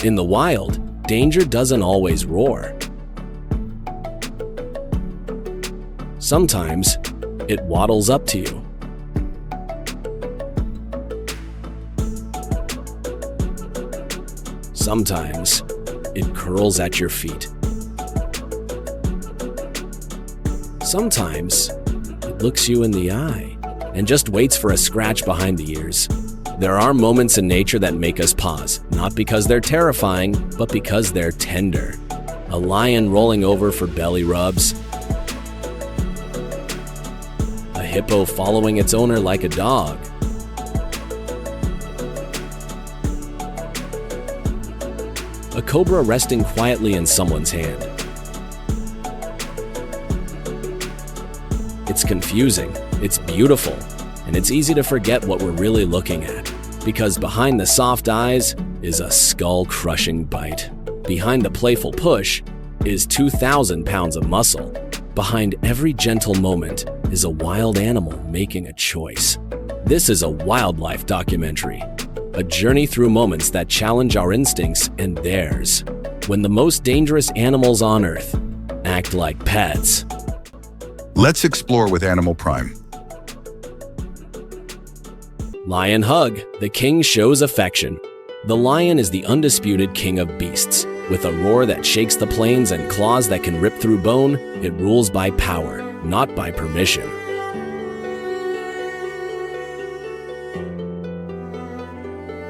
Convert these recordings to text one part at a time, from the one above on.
In the wild, danger doesn't always roar. Sometimes, it waddles up to you. Sometimes, it curls at your feet. Sometimes, it looks you in the eye and just waits for a scratch behind the ears. There are moments in nature that make us pause, not because they're terrifying, but because they're tender. A lion rolling over for belly rubs. A hippo following its owner like a dog. A cobra resting quietly in someone's hand. It's confusing, it's beautiful, and it's easy to forget what we're really looking at. Because behind the soft eyes is a skull-crushing bite. Behind the playful push is 2,000 pounds of muscle. Behind every gentle moment is a wild animal making a choice. This is a wildlife documentary, a journey through moments that challenge our instincts and theirs. When the most dangerous animals on Earth act like pets. Let's explore with Animal Prime. Lion Hug, the king shows affection. The lion is the undisputed king of beasts. With a roar that shakes the plains and claws that can rip through bone, it rules by power, not by permission.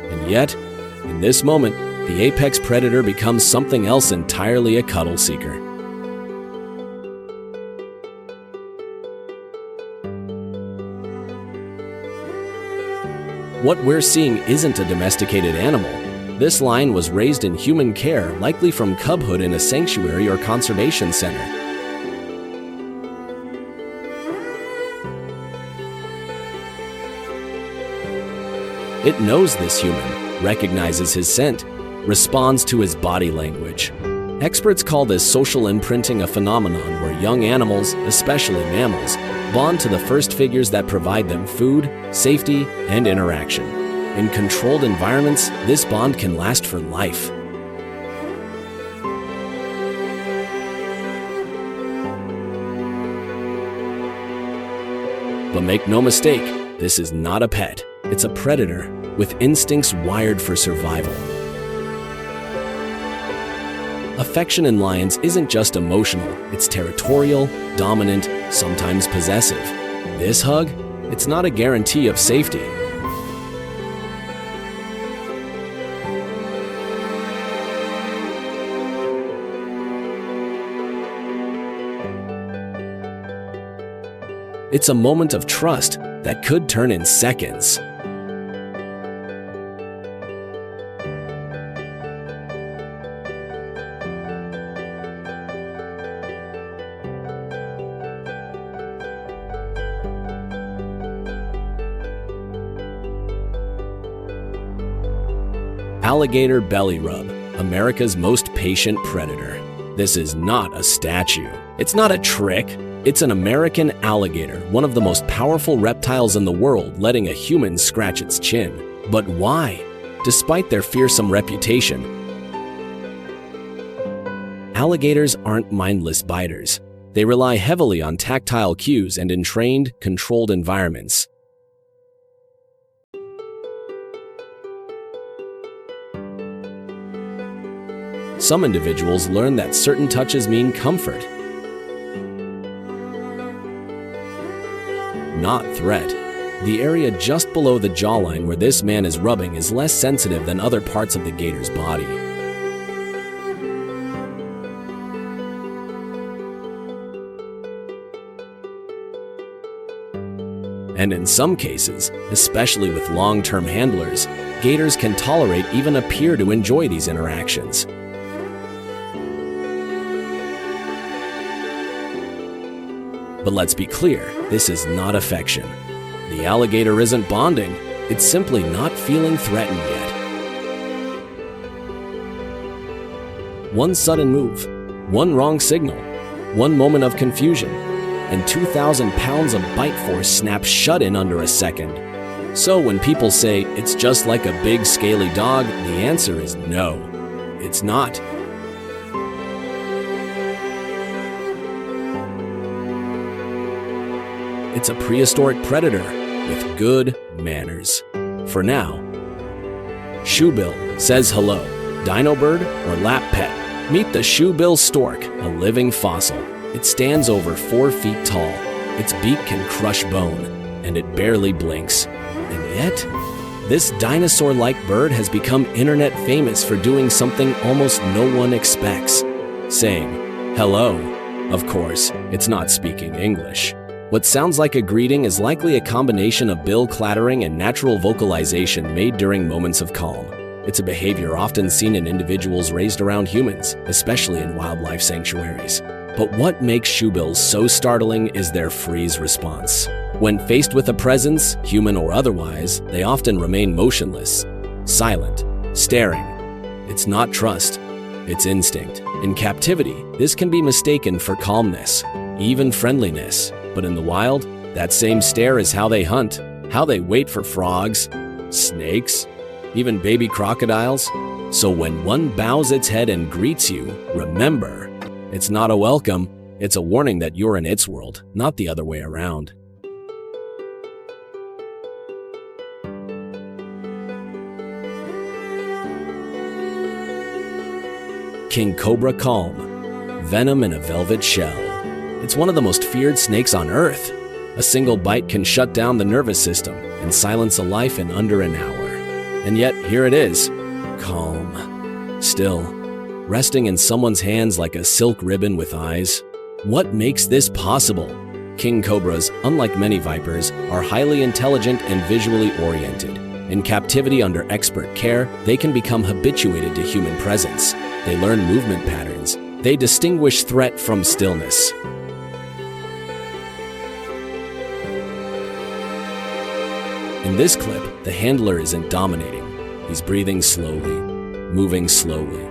And yet, in this moment, the apex predator becomes something else entirely, a cuddle seeker. What we're seeing isn't a domesticated animal. This lion was raised in human care, likely from cubhood in a sanctuary or conservation center. It knows this human, recognizes his scent, responds to his body language. Experts call this social imprinting a phenomenon where young animals, especially mammals, bond to the first figures that provide them food, safety, and interaction. In controlled environments, this bond can last for life. But make no mistake, this is not a pet. It's a predator with instincts wired for survival. Affection in lions isn't just emotional, it's territorial, dominant, sometimes possessive. This hug, it's not a guarantee of safety. It's a moment of trust that could turn in seconds. Alligator belly rub, America's most patient predator. This is not a statue. It's not a trick. It's an American alligator, one of the most powerful reptiles in the world, letting a human scratch its chin. But why? Despite their fearsome reputation, alligators aren't mindless biters. They rely heavily on tactile cues and in trained, controlled environments. Some individuals learn that certain touches mean comfort, not threat. The area just below the jawline where this man is rubbing is less sensitive than other parts of the gator's body. And in some cases, especially with long-term handlers, gators can tolerate, even appear to enjoy these interactions. But let's be clear, this is not affection. The alligator isn't bonding, it's simply not feeling threatened yet. One sudden move, one wrong signal, one moment of confusion, and 2,000 pounds of bite force snaps shut in under a second. So when people say it's just like a big scaly dog, the answer is no. it's not. It's a prehistoric predator with good manners. For now, Shoebill says hello. Dino bird or lap pet? Meet the Shoebill stork, a living fossil. It stands over 4 feet tall. Its beak can crush bone, and it barely blinks. And yet, this dinosaur-like bird has become internet famous for doing something almost no one expects, saying hello. Of course, it's not speaking English. What sounds like a greeting is likely a combination of bill clattering and natural vocalization made during moments of calm. It's a behavior often seen in individuals raised around humans, especially in wildlife sanctuaries. But what makes Shoebills so startling is their freeze response. When faced with a presence, human or otherwise, they often remain motionless, silent, staring. It's not trust, it's instinct. In captivity, this can be mistaken for calmness, even friendliness. But in the wild, that same stare is how they hunt, how they wait for frogs, snakes, even baby crocodiles. So when one bows its head and greets you, remember, it's not a welcome, it's a warning that you're in its world, not the other way around. King Cobra calm, venom in a velvet shell. It's one of the most feared snakes on Earth. A single bite can shut down the nervous system and silence a life in under an hour. And yet, here it is, calm, still, resting in someone's hands like a silk ribbon with eyes. What makes this possible? King cobras, unlike many vipers, are highly intelligent and visually oriented. In captivity under expert care, they can become habituated to human presence. They learn movement patterns. They distinguish threat from stillness. In this clip, the handler isn't dominating. He's breathing slowly, moving slowly,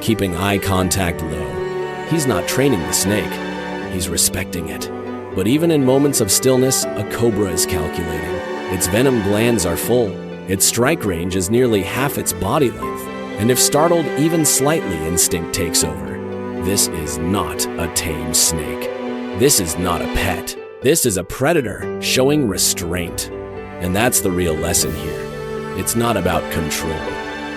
keeping eye contact low. He's not training the snake. He's respecting it. But even in moments of stillness, a cobra is calculating. Its venom glands are full. Its strike range is nearly half its body length. And if startled even slightly, instinct takes over. This is not a tame snake. This is not a pet. This is a predator showing restraint. And that's the real lesson here. It's not about control.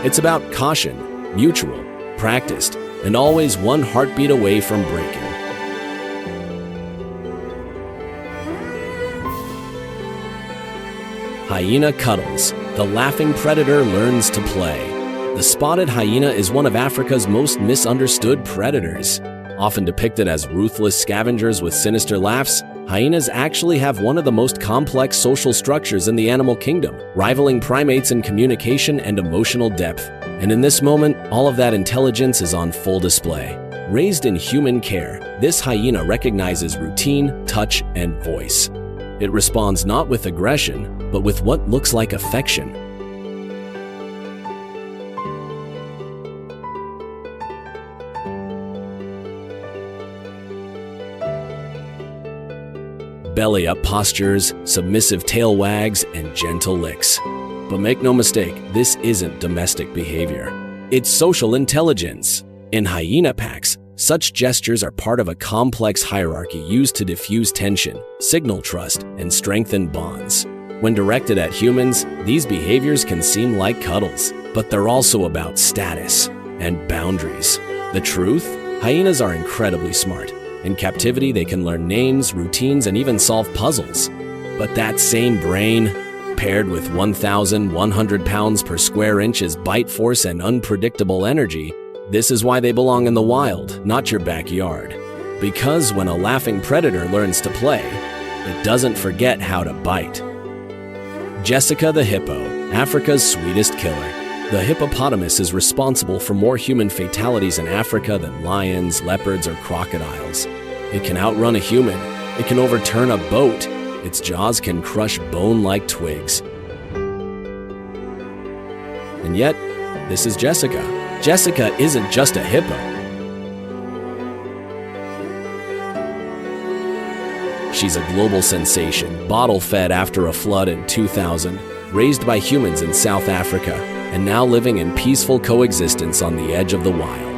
It's about caution, mutual, practiced, and always one heartbeat away from breaking. Hyena Cuddles, the laughing predator learns to play. The spotted hyena is one of Africa's most misunderstood predators. Often depicted as ruthless scavengers with sinister laughs, hyenas actually have one of the most complex social structures in the animal kingdom, rivaling primates in communication and emotional depth. And in this moment, all of that intelligence is on full display. Raised in human care, this hyena recognizes routine, touch, and voice. It responds not with aggression, but with what looks like affection. Belly-up postures, submissive tail wags, and gentle licks. But make no mistake, this isn't domestic behavior. It's social intelligence. In hyena packs, such gestures are part of a complex hierarchy used to diffuse tension, signal trust, and strengthen bonds. When directed at humans, these behaviors can seem like cuddles, but they're also about status and boundaries. The truth? Hyenas are incredibly smart. In captivity, they can learn names, routines, and even solve puzzles. But that same brain, paired with 1,100 pounds per square inch's bite force and unpredictable energy, this is why they belong in the wild, not your backyard. Because when a laughing predator learns to play, it doesn't forget how to bite. Jessica the hippo, Africa's sweetest killer. The hippopotamus is responsible for more human fatalities in Africa than lions, leopards, or crocodiles. It can outrun a human. It can overturn a boat. Its jaws can crush bone like twigs. And yet, this is Jessica. Jessica isn't just a hippo. She's a global sensation, bottle-fed after a flood in 2000, raised by humans in South Africa. and now living in peaceful coexistence on the edge of the wild.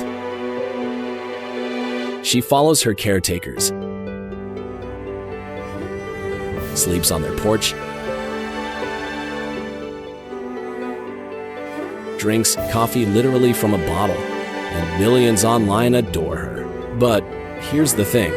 She follows her caretakers, sleeps on their porch, drinks coffee literally from a bottle, and millions online adore her. But here's the thing,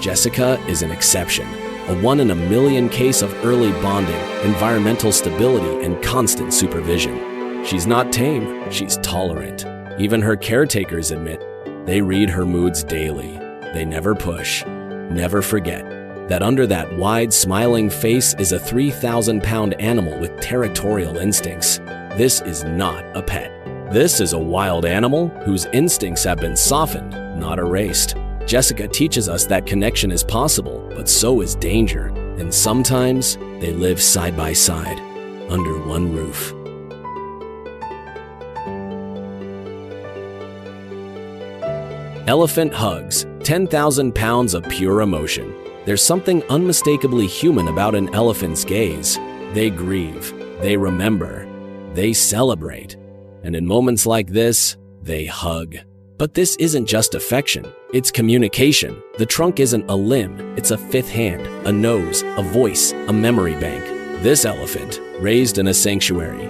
Jessica is an exception, a 1 in a million case of early bonding, environmental stability, and constant supervision. She's not tame, she's tolerant. Even her caretakers admit they read her moods daily. They never push, never forget that under that wide, smiling face is a 3,000-pound animal with territorial instincts. This is not a pet. This is a wild animal whose instincts have been softened, not erased. Jessica teaches us that connection is possible, but so is danger, and sometimes they live side by side, under one roof. Elephant hugs, 10,000 pounds of pure emotion. There's something unmistakably human about an elephant's gaze. They grieve, they remember, they celebrate, and in moments like this, they hug. But this isn't just affection, it's communication. The trunk isn't a limb, it's a fifth hand, a nose, a voice, a memory bank. This elephant, raised in a sanctuary,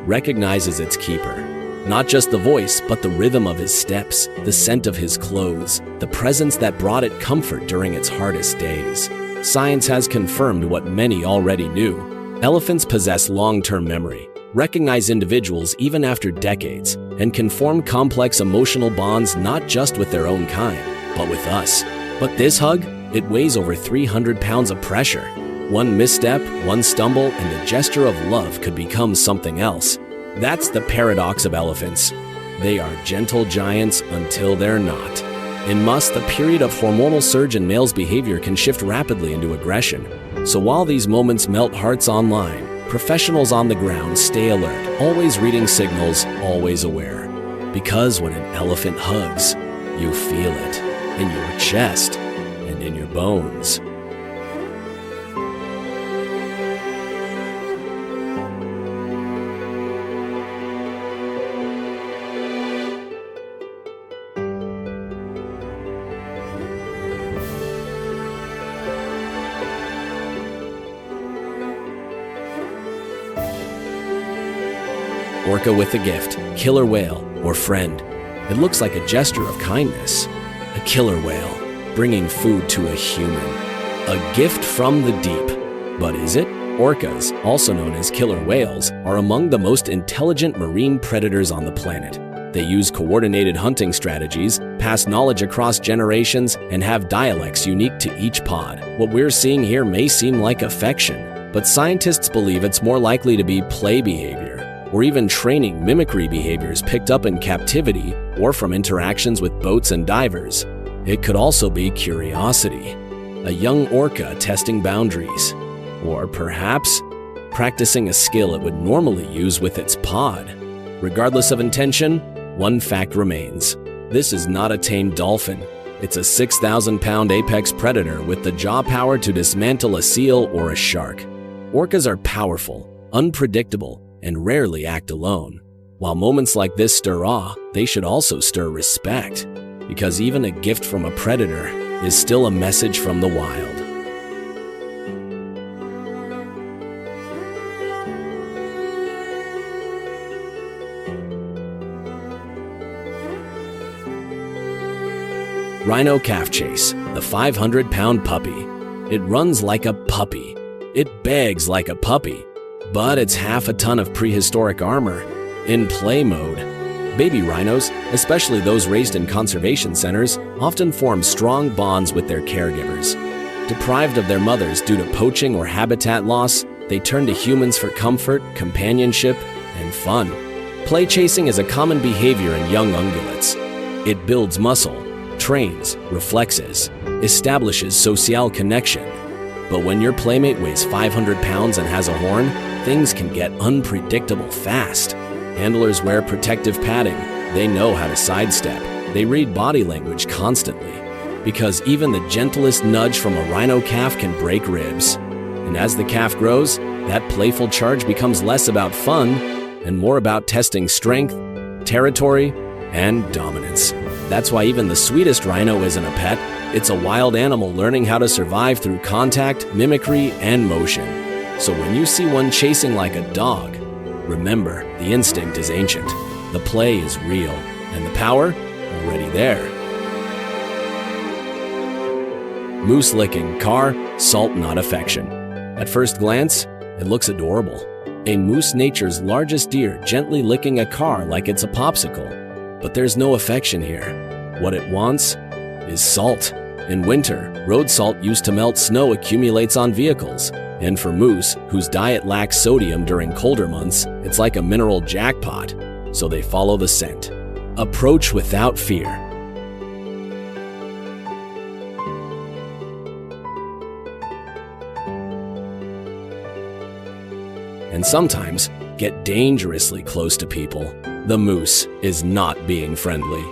recognizes its keeper. Not just the voice, but the rhythm of his steps, the scent of his clothes, the presence that brought it comfort during its hardest days. Science has confirmed what many already knew. Elephants possess long-term memory, recognize individuals even after decades, and can form complex emotional bonds not just with their own kind, but with us. But this hug, it weighs over 300 pounds of pressure. One misstep, one stumble, and the gesture of love could become something else. That's the paradox of elephants. They are gentle giants until they're not. In musk, the period of hormonal surge in males' behavior can shift rapidly into aggression. So while these moments melt hearts online, professionals on the ground stay alert, always reading signals, always aware. Because when an elephant hugs, you feel it in your chest and in your bones. Orca with a gift, killer whale, or friend. It looks like a gesture of kindness. A killer whale, bringing food to a human. A gift from the deep. But is it? Orcas, also known as killer whales, are among the most intelligent marine predators on the planet. They use coordinated hunting strategies, pass knowledge across generations, and have dialects unique to each pod. What we're seeing here may seem like affection, but scientists believe it's more likely to be play behavior, or even training mimicry behaviors picked up in captivity or from interactions with boats and divers. It could also be curiosity, a young orca testing boundaries, or perhaps practicing a skill it would normally use with its pod. Regardless of intention, one fact remains. This is not a tame dolphin. It's a 6,000-pound apex predator with the jaw power to dismantle a seal or a shark. Orcas are powerful, unpredictable, and rarely act alone. While moments like this stir awe, they should also stir respect, because even a gift from a predator is still a message from the wild. Rhino calf chase, the 500-pound puppy. It runs like a puppy. It begs like a puppy. But it's half a ton of prehistoric armor. In play mode, baby rhinos, especially those raised in conservation centers, often form strong bonds with their caregivers. Deprived of their mothers due to poaching or habitat loss, they turn to humans for comfort, companionship, and fun. Play chasing is a common behavior in young ungulates. It builds muscle, trains reflexes, establishes social connection. But when your playmate weighs 500 pounds and has a horn, things can get unpredictable fast. Handlers wear protective padding. They know how to sidestep. They read body language constantly. Because even the gentlest nudge from a rhino calf can break ribs. And as the calf grows, that playful charge becomes less about fun and more about testing strength, territory, and dominance. That's why even the sweetest rhino isn't a pet. It's a wild animal learning how to survive through contact, mimicry, and motion. So when you see one chasing like a dog, remember, the instinct is ancient, the play is real, and the power already there. Moose licking car, salt not affection. At first glance, it looks adorable. A moose, nature's largest deer, gently licking a car like it's a popsicle. But there's no affection here. What it wants is salt. In winter, road salt used to melt snow accumulates on vehicles. And for moose, whose diet lacks sodium during colder months, it's like a mineral jackpot. So they follow the scent. Approach without fear. And sometimes get dangerously close to people. The moose is not being friendly.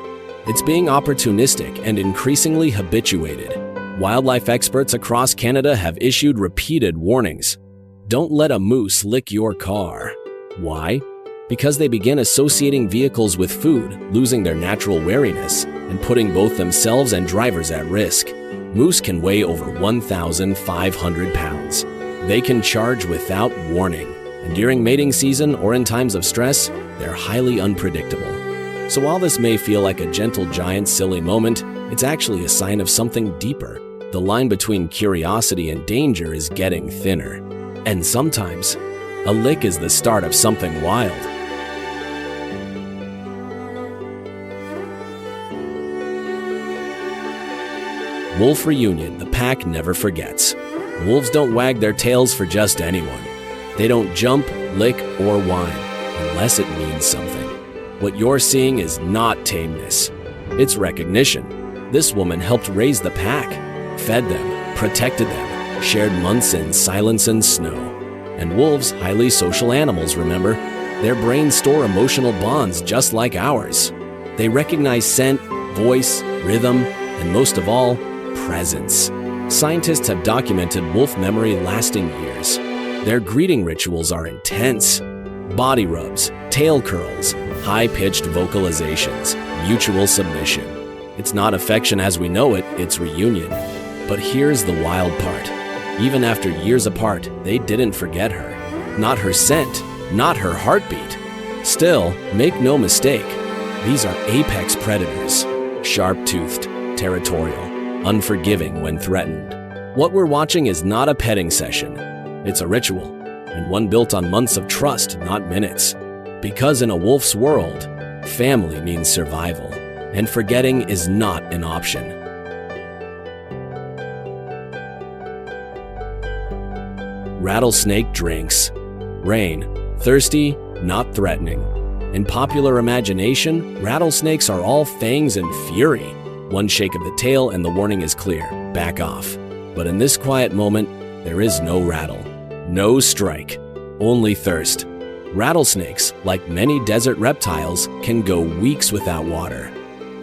It's being opportunistic and increasingly habituated. Wildlife experts across Canada have issued repeated warnings. Don't let a moose lick your car. Why? Because they begin associating vehicles with food, losing their natural wariness, and putting both themselves and drivers at risk. Moose can weigh over 1,500 pounds. They can charge without warning. And during mating season or in times of stress, they're highly unpredictable. So while this may feel like a gentle giant silly moment, it's actually a sign of something deeper. The line between curiosity and danger is getting thinner. And sometimes, a lick is the start of something wild. Wolf reunion, the pack never forgets. Wolves don't wag their tails for just anyone. They don't jump, lick, or whine, unless it means something. What you're seeing is not tameness. It's recognition. This woman helped raise the pack, fed them, protected them, shared months in silence and snow. And wolves, highly social animals, remember? Their brains store emotional bonds just like ours. They recognize scent, voice, rhythm, and most of all, presence. Scientists have documented wolf memory lasting years. Their greeting rituals are intense. Body rubs, tail curls, high-pitched vocalizations, mutual submission. It's not affection as we know it, it's reunion. But here's the wild part. Even after years apart, they didn't forget her. Not her scent, not her heartbeat. Still, make no mistake, these are apex predators. Sharp-toothed, territorial, unforgiving when threatened. What we're watching is not a petting session. It's a ritual, and one built on months of trust, not minutes. Because in a wolf's world, family means survival, and forgetting is not an option. Rattlesnake drinks. Rain, thirsty, not threatening. In popular imagination, rattlesnakes are all fangs and fury. One shake of the tail and the warning is clear, back off. But in this quiet moment, there is no rattle, no strike, only thirst. Rattlesnakes, like many desert reptiles, can go weeks without water.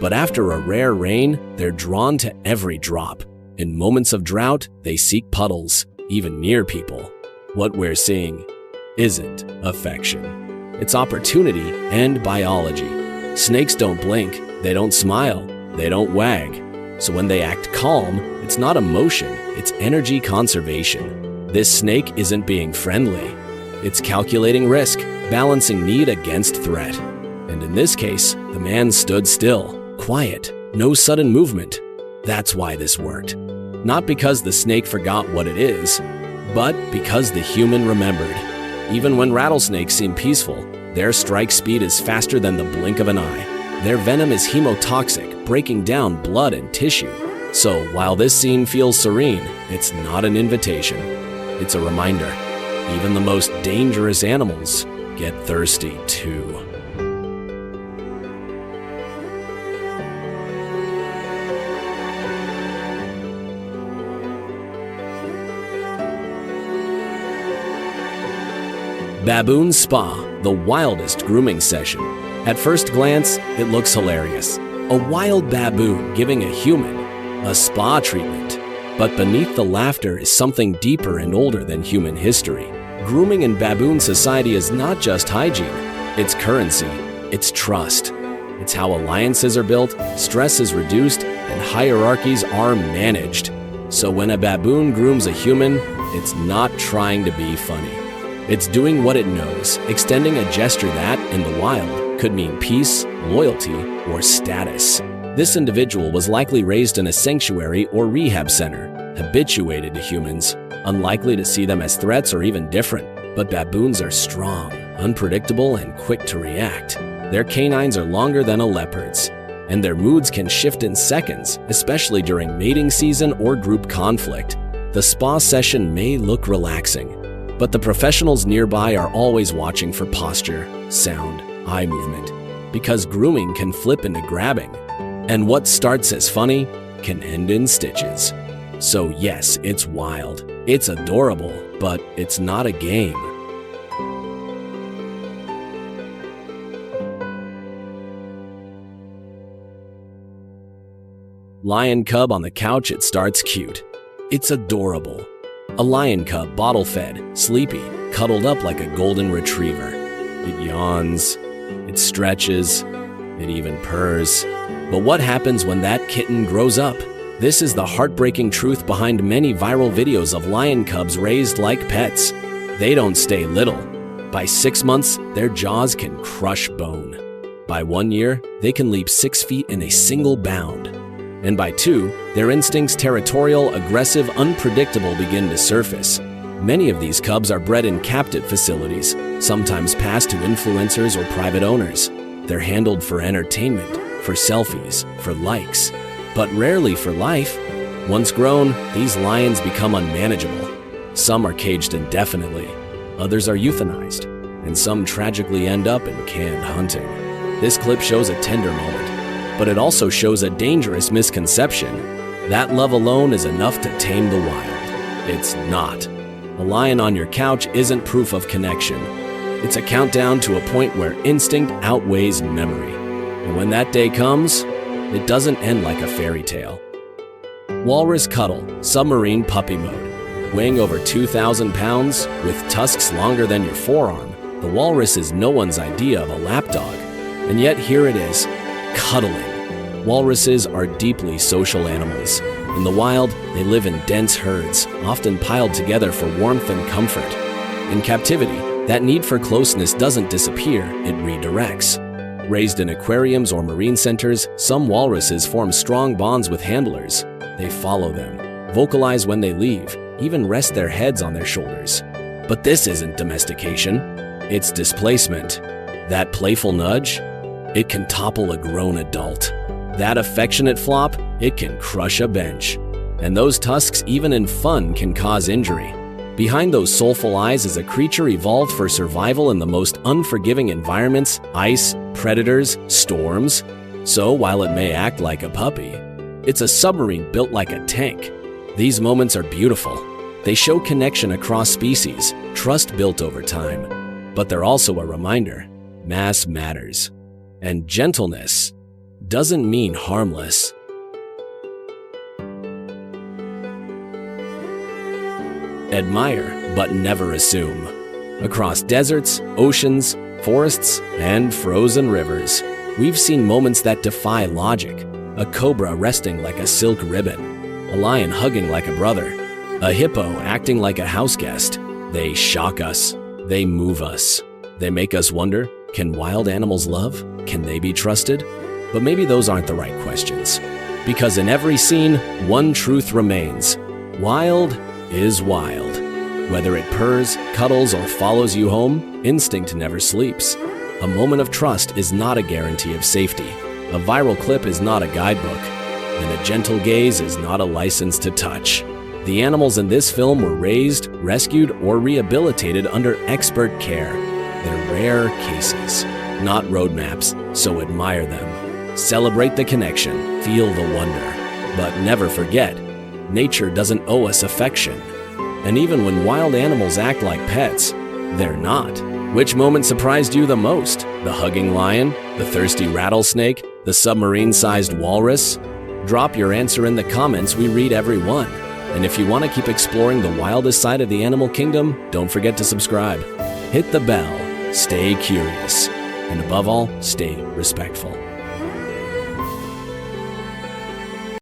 But after a rare rain, they're drawn to every drop. In moments of drought, they seek puddles, even near people. What we're seeing isn't affection. It's opportunity and biology. Snakes don't blink, they don't smile, they don't wag. So when they act calm, it's not emotion, it's energy conservation. This snake isn't being friendly. It's calculating risk, balancing need against threat. And in this case, the man stood still, quiet, no sudden movement. That's why this worked. Not because the snake forgot what it is, but because the human remembered. Even when rattlesnakes seem peaceful, their strike speed is faster than the blink of an eye. Their venom is hemotoxic, breaking down blood and tissue. So while this scene feels serene, it's not an invitation. It's a reminder. Even the most dangerous animals get thirsty too. Baboon Spa, the wildest grooming session. At first glance, it looks hilarious. A wild baboon giving a human a spa treatment. But beneath the laughter is something deeper and older than human history. Grooming in baboon society is not just hygiene. It's currency. It's trust. It's how alliances are built, stress is reduced, and hierarchies are managed. So when a baboon grooms a human, it's not trying to be funny. It's doing what it knows, extending a gesture that, in the wild, could mean peace, loyalty, or status. This individual was likely raised in a sanctuary or rehab center, habituated to humans, unlikely to see them as threats or even different. But baboons are strong, unpredictable, and quick to react. Their canines are longer than a leopard's, and their moods can shift in seconds, especially during mating season or group conflict. The spa session may look relaxing, but the professionals nearby are always watching for posture, sound, eye movement, because grooming can flip into grabbing, and what starts as funny can end in stitches. So yes, it's wild, it's adorable, but it's not a game. Lion cub on the couch, it starts cute. It's adorable. A lion cub, bottle-fed, sleepy, cuddled up like a golden retriever. It yawns, it stretches, it even purrs. But what happens when that kitten grows up? This is the heartbreaking truth behind many viral videos of lion cubs raised like pets. They don't stay little. By 6 months, their jaws can crush bone. By 1 year, they can leap 6 feet in a single bound. And by 2, their instincts, territorial, aggressive, unpredictable, begin to surface. Many of these cubs are bred in captive facilities, sometimes passed to influencers or private owners. They're handled for entertainment, for selfies, for likes, but rarely for life. Once grown, these lions become unmanageable. Some are caged indefinitely, others are euthanized, and some tragically end up in canned hunting. This clip shows a tender moment, but it also shows a dangerous misconception. That love alone is enough to tame the wild. It's not. A lion on your couch isn't proof of connection. It's a countdown to a point where instinct outweighs memory. And when that day comes, it doesn't end like a fairy tale. Walrus Cuddle, Submarine puppy mode. Weighing over 2,000 pounds, with tusks longer than your forearm, the walrus is no one's idea of a lapdog. And yet here it is, cuddling. Walruses are deeply social animals. In the wild, they live in dense herds, often piled together for warmth and comfort. In captivity, that need for closeness doesn't disappear, it redirects. Raised in aquariums or marine centers, some walruses form strong bonds with handlers. They follow them, vocalize when they leave, even rest their heads on their shoulders. But this isn't domestication, it's displacement. That playful nudge, it can topple a grown adult. That affectionate flop, it can crush a bench. And those tusks, even in fun, can cause injury. Behind those soulful eyes is a creature evolved for survival in the most unforgiving environments: ice, predators, storms. So while it may act like a puppy, it's a submarine built like a tank. These moments are beautiful. They show connection across species, trust built over time. But they're also a reminder: mass matters. And gentleness doesn't mean harmless. Admire, but never assume. Across deserts, oceans, forests, and frozen rivers, we've seen moments that defy logic. A cobra resting like a silk ribbon, a lion hugging like a brother, a hippo acting like a houseguest. They shock us. They move us. They make us wonder, can wild animals love? Can they be trusted? But maybe those aren't the right questions. Because in every scene, one truth remains. Wild is wild. Whether it purrs, cuddles, or follows you home, instinct never sleeps. A moment of trust is not a guarantee of safety. A viral clip is not a guidebook. And a gentle gaze is not a license to touch. The animals in this film were raised, rescued, or rehabilitated under expert care. They're rare cases, not roadmaps, so admire them. Celebrate the connection, feel the wonder. But never forget, nature doesn't owe us affection. And even when wild animals act like pets, they're not. Which moment surprised you the most? The hugging lion? The thirsty rattlesnake? The submarine-sized walrus? Drop your answer in the comments, we read every one. And if you want to keep exploring the wildest side of the animal kingdom, don't forget to subscribe. Hit the bell. Stay curious. And above all, stay respectful.